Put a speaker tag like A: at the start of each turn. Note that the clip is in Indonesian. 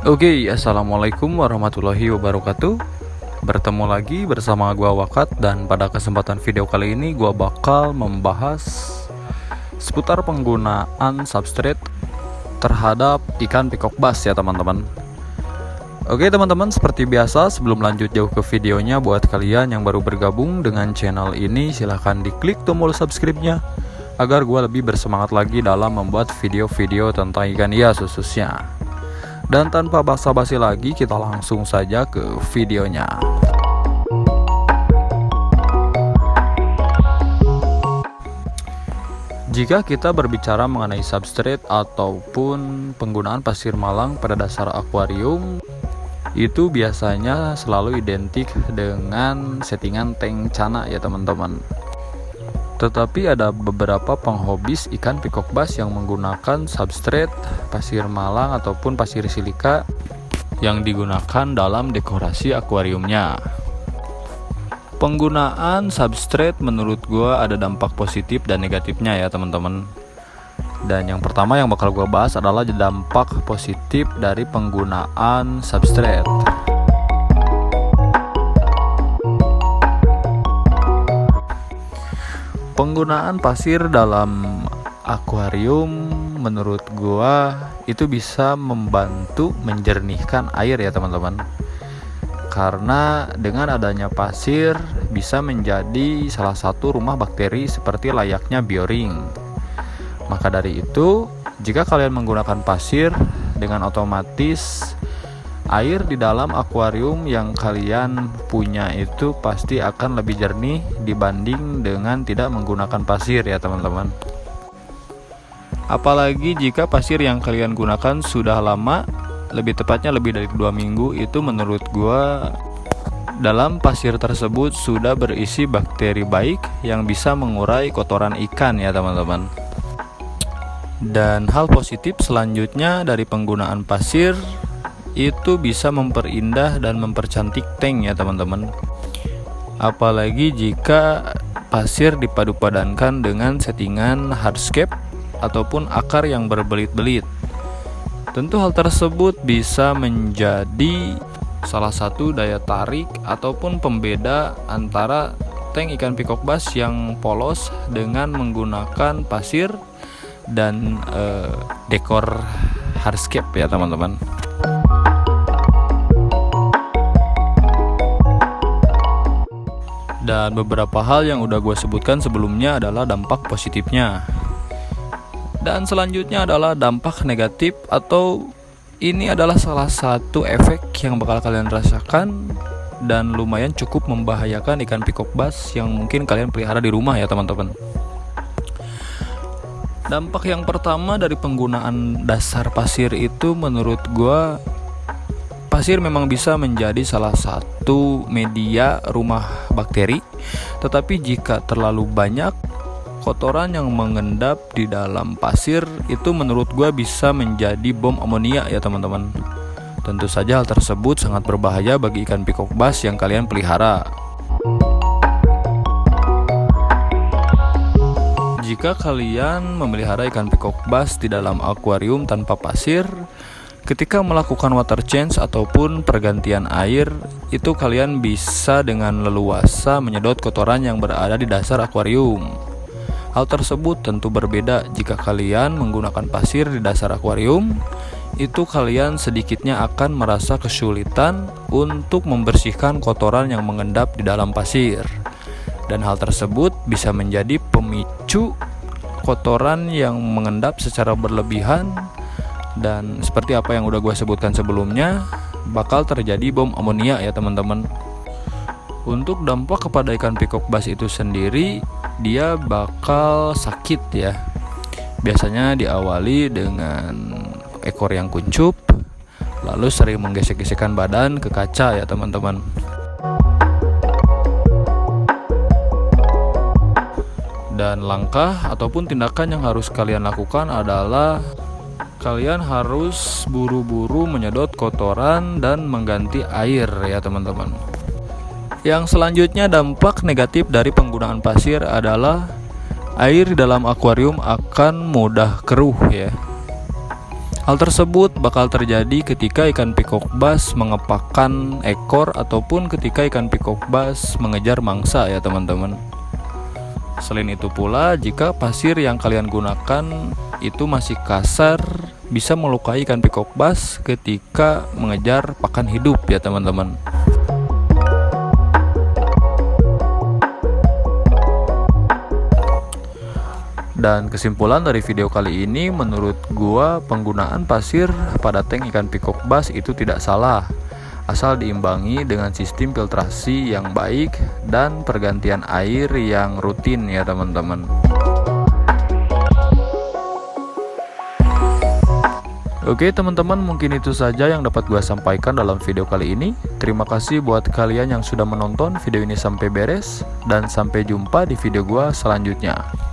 A: Assalamualaikum warahmatullahi wabarakatuh. Bertemu lagi bersama gua Wakat, dan pada kesempatan video kali ini gua bakal membahas seputar penggunaan substrate terhadap ikan peacock bass ya teman-teman. Oke teman-teman, seperti biasa sebelum lanjut jauh ke videonya, buat kalian yang baru bergabung dengan channel ini, silahkan diklik tombol subscribe-nya agar gua lebih bersemangat lagi dalam membuat video-video tentang ikan hias khususnya. Dan tanpa basa-basi lagi, kita langsung saja ke videonya. Jika kita berbicara mengenai substrate ataupun penggunaan pasir malang pada dasar akuarium, itu biasanya selalu identik dengan settingan tank cana ya teman-teman. Tetapi ada beberapa penghobis ikan peacock bass yang menggunakan substrate pasir malang ataupun pasir silika yang digunakan dalam dekorasi akuariumnya. Penggunaan substrate menurut gua ada dampak positif dan negatifnya ya teman-teman. Dan yang pertama yang bakal gua bahas adalah dampak positif dari penggunaan substrate. Penggunaan pasir dalam akuarium menurut gua itu bisa membantu menjernihkan air ya teman-teman. Karena dengan adanya pasir bisa menjadi salah satu rumah bakteri seperti layaknya bioring. Maka dari itu, jika kalian menggunakan pasir, dengan otomatis air di dalam akuarium yang kalian punya itu pasti akan lebih jernih dibanding dengan tidak menggunakan pasir ya teman-teman. Apalagi jika pasir yang kalian gunakan sudah lama, lebih tepatnya lebih dari 2 minggu, itu menurut gua dalam pasir tersebut sudah berisi bakteri baik yang bisa mengurai kotoran ikan ya teman-teman. Dan hal positif selanjutnya dari penggunaan pasir itu bisa memperindah dan mempercantik tank ya teman-teman. Apalagi jika pasir dipadu-padankan dengan settingan hardscape ataupun akar yang berbelit-belit. Tentu hal tersebut bisa menjadi salah satu daya tarik ataupun pembeda antara tank ikan peacock bass yang polos dengan menggunakan pasir dan dekor hardscape ya teman-teman. Dan beberapa hal yang udah gue sebutkan sebelumnya adalah dampak positifnya. Dan selanjutnya adalah dampak negatif, atau ini adalah salah satu efek yang bakal kalian rasakan dan lumayan cukup membahayakan ikan peacock bass yang mungkin kalian pelihara di rumah ya teman-teman. Dampak yang pertama dari penggunaan dasar pasir itu menurut gue, pasir memang bisa menjadi salah satu media rumah bakteri, tetapi jika terlalu banyak kotoran yang mengendap di dalam pasir itu menurut gue bisa menjadi bom amonia ya teman-teman. Tentu saja hal tersebut sangat berbahaya bagi ikan peacock bass yang kalian pelihara. Jika kalian memelihara ikan peacock bass di dalam akuarium tanpa pasir, ketika melakukan water change ataupun pergantian air, itu kalian bisa dengan leluasa menyedot kotoran yang berada di dasar akuarium. Hal tersebut tentu berbeda jika kalian menggunakan pasir di dasar akuarium. Itu kalian sedikitnya akan merasa kesulitan untuk membersihkan kotoran yang mengendap di dalam pasir. Dan hal tersebut bisa menjadi pemicu kotoran yang mengendap secara berlebihan. Dan seperti apa yang udah gue sebutkan sebelumnya, bakal terjadi bom amonia ya teman-teman. Untuk dampak kepada ikan peacock bass itu sendiri, dia bakal sakit ya. Biasanya diawali dengan ekor yang kuncup, lalu sering menggesek-gesekkan badan ke kaca ya teman-teman. Dan langkah ataupun tindakan yang harus kalian lakukan adalah kalian harus buru-buru menyedot kotoran dan mengganti air ya teman-teman. Yang selanjutnya dampak negatif dari penggunaan pasir adalah air di dalam akuarium akan mudah keruh ya. Hal tersebut bakal terjadi ketika ikan peacock bass mengepakkan ekor ataupun ketika ikan peacock bass mengejar mangsa ya teman-teman. Selain itu pula, jika pasir yang kalian gunakan itu masih kasar, bisa melukai ikan peacock bass ketika mengejar pakan hidup ya teman-teman. Dan kesimpulan dari video kali ini, menurut gua penggunaan pasir pada tank ikan peacock bass itu tidak salah, asal diimbangi dengan sistem filtrasi yang baik dan pergantian air yang rutin ya teman-teman. Oke teman-teman, mungkin itu saja yang dapat gua sampaikan dalam video kali ini. Terima kasih buat kalian yang sudah menonton video ini sampai beres, dan sampai jumpa di video gua selanjutnya.